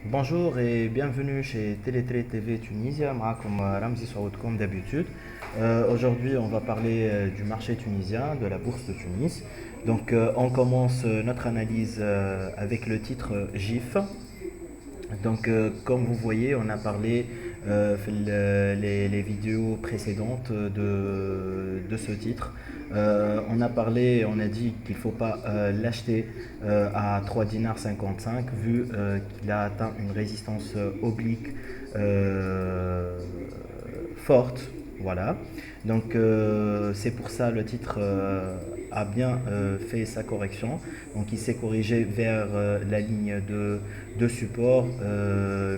Bonjour et bienvenue chez Télétrade TV Tunisia, معكم Ramzi Saoud comme d'habitude. Aujourd'hui, on va parler du marché tunisien, de la bourse de Tunis. On commence notre analyse avec le titre GIF. Comme vous voyez, on a parlé les vidéos précédentes de ce titre. On a parlé, on a dit qu'il ne faut pas l'acheter à 3 dinars 55 vu qu'il a atteint une résistance oblique euh, forte. Voilà. C'est pour ça le titre a bien fait sa correction. Donc il s'est corrigé vers la ligne de support,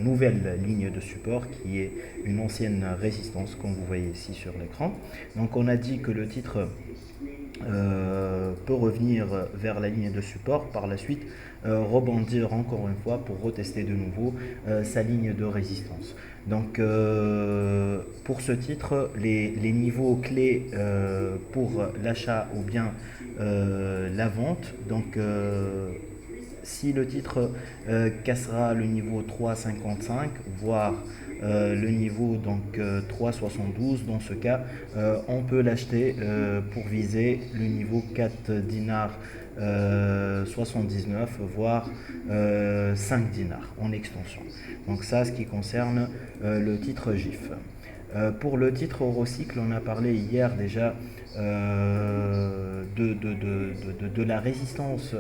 nouvelle ligne de support qui est une ancienne résistance comme vous voyez ici sur l'écran. Donc on a dit que le titre peut revenir vers la ligne de support, par la suite rebondir encore une fois pour retester de nouveau sa ligne de résistance. Pour ce titre, les niveaux clés pour l'achat ou bien la vente, si le titre cassera le niveau 3,55 voire le niveau 3,72, dans ce cas on peut l'acheter pour viser le niveau 4 dinars 79 voire 5 dinars en extension. Donc ça, ce qui concerne le titre GIF. Pour le titre Eurocycle, on a parlé hier déjà de la résistance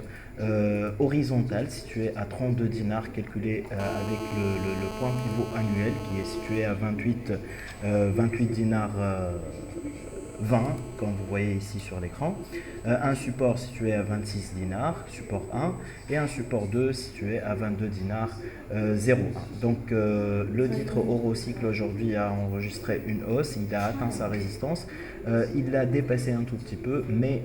horizontale située à 32 dinars, calculée avec le point pivot annuel qui est situé à 28 dinars 20, comme vous voyez ici sur l'écran. Un support situé à 26 dinars, support 1, et un support 2 situé à 22 dinars 0,1. Le titre Eurocycle aujourd'hui a enregistré une hausse, il a atteint sa résistance, il l'a dépassé un tout petit peu, mais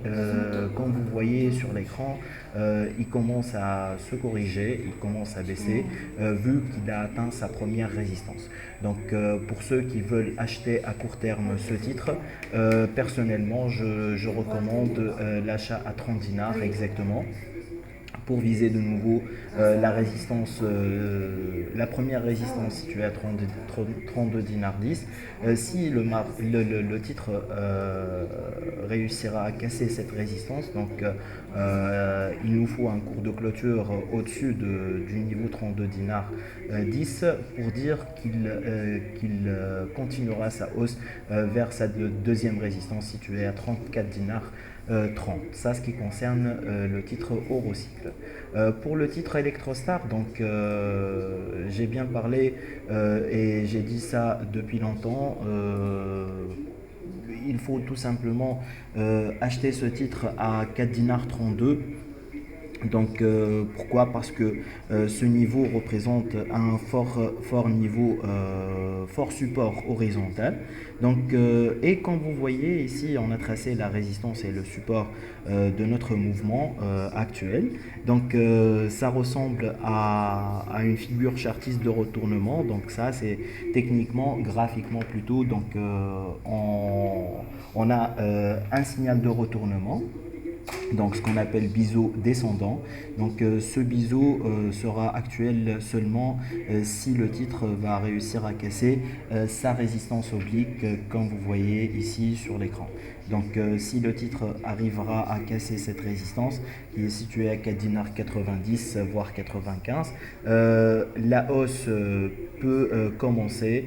comme vous voyez sur l'écran, il commence à se corriger, il commence à baisser, vu qu'il a atteint sa première résistance. Pour ceux qui veulent acheter à court terme ce titre, personnellement, je recommande l'achat à 30 dinars exactement pour viser de nouveau la résistance, la première résistance située à 32 dinars 10. Si le titre réussira à casser cette résistance, il nous faut un cours de clôture au-dessus du niveau 32 dinars 10 pour dire qu'il continuera sa hausse vers sa deuxième résistance située à 34 dinars 30. Ça, ce qui concerne le titre Eurocycle. Pour le titre Electrostar, j'ai bien parlé et j'ai dit ça depuis longtemps. Il faut tout simplement acheter ce titre à 4 dinars 32. Pourquoi? Parce que ce niveau représente un fort niveau, fort support horizontal. Et comme vous voyez ici, on a tracé la résistance et le support de notre mouvement actuel. Ça ressemble à une figure chartiste de retournement. Donc ça, c'est techniquement, graphiquement plutôt. On a un signal de retournement, donc ce qu'on appelle biseau descendant. Ce biseau sera actuel seulement si le titre va réussir à casser sa résistance oblique, comme vous voyez ici sur l'écran. Si le titre arrivera à casser cette résistance qui est située à 4 dinars 90 voire 95, la hausse peut commencer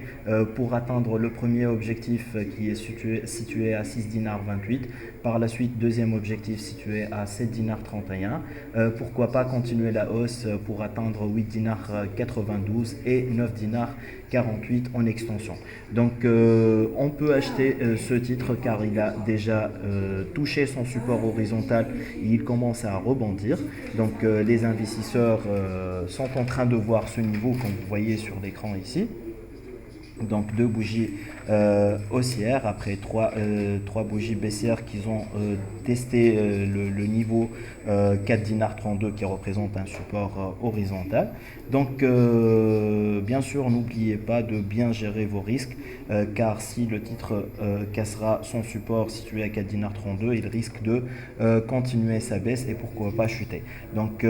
pour atteindre le premier objectif qui est situé à 6 dinars 28. Par la suite, deuxième objectif situé à 7 dinars 31. Pourquoi pas continuer la hausse pour atteindre 8 dinars 92 et 9 dinars 48 en extension. On peut acheter ce titre car il a déjà touché son support horizontal et il commence à rebondir. Les investisseurs sont en train de voir ce niveau comme vous voyez sur l'écran ici. Donc deux bougies haussières, après trois bougies baissières qui ont testé le niveau 4 dinars 32 qui représente un support horizontal. Donc bien sûr n'oubliez pas de bien gérer vos risques car si le titre cassera son support situé à 4 dinars 32, il risque de continuer sa baisse et pourquoi pas chuter. Donc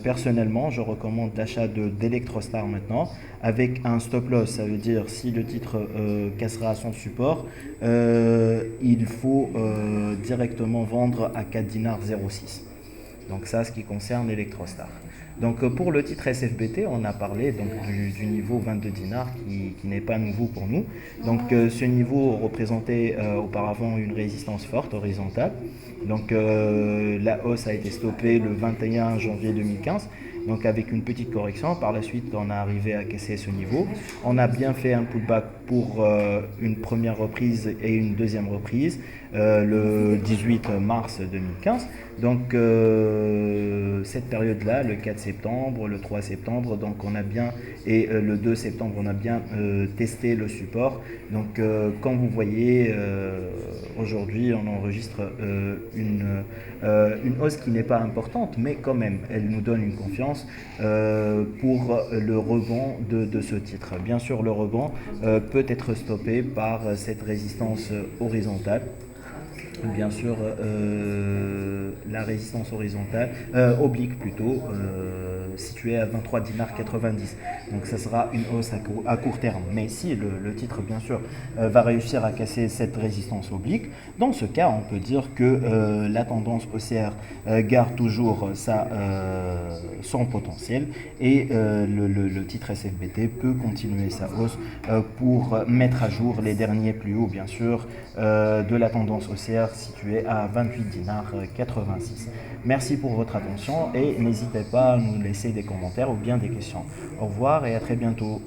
personnellement je recommande l'achat d'Electrostar maintenant avec un stop loss, ça veut dire si le titre cassera son support, il faut directement vendre à 4 dinars 06. Donc ça, ce qui concerne Electrostar. Donc pour le titre SFBT, on a parlé donc, du niveau 22 dinars qui n'est pas nouveau pour nous. Donc ce niveau représentait auparavant une résistance forte horizontale. Donc la hausse a été stoppée le 21 janvier 2015. Donc avec une petite correction, par la suite on a arrivé à casser ce niveau. On a bien fait un pullback pour une première reprise et une deuxième reprise le 18 mars 2015. Donc cette période-là, le 4 septembre, le 3 septembre, donc on a bien et le 2 septembre on a bien testé le support. Donc comme vous voyez aujourd'hui on enregistre une hausse qui n'est pas importante mais quand même elle nous donne une confiance pour le rebond de ce titre. Bien sûr le rebond peut être stoppé par cette résistance horizontale. Bien sûr la résistance horizontale oblique plutôt située à 23 dinars 90. Donc ça sera une hausse à court terme, mais si le titre bien sûr va réussir à casser cette résistance oblique, dans ce cas on peut dire que la tendance haussière garde toujours son potentiel et le titre SFBT peut continuer sa hausse pour mettre à jour les derniers plus hauts bien sûr de la tendance haussière situé à 28 dinars 86. Merci pour votre attention et n'hésitez pas à nous laisser des commentaires ou bien des questions. Au revoir et à très bientôt.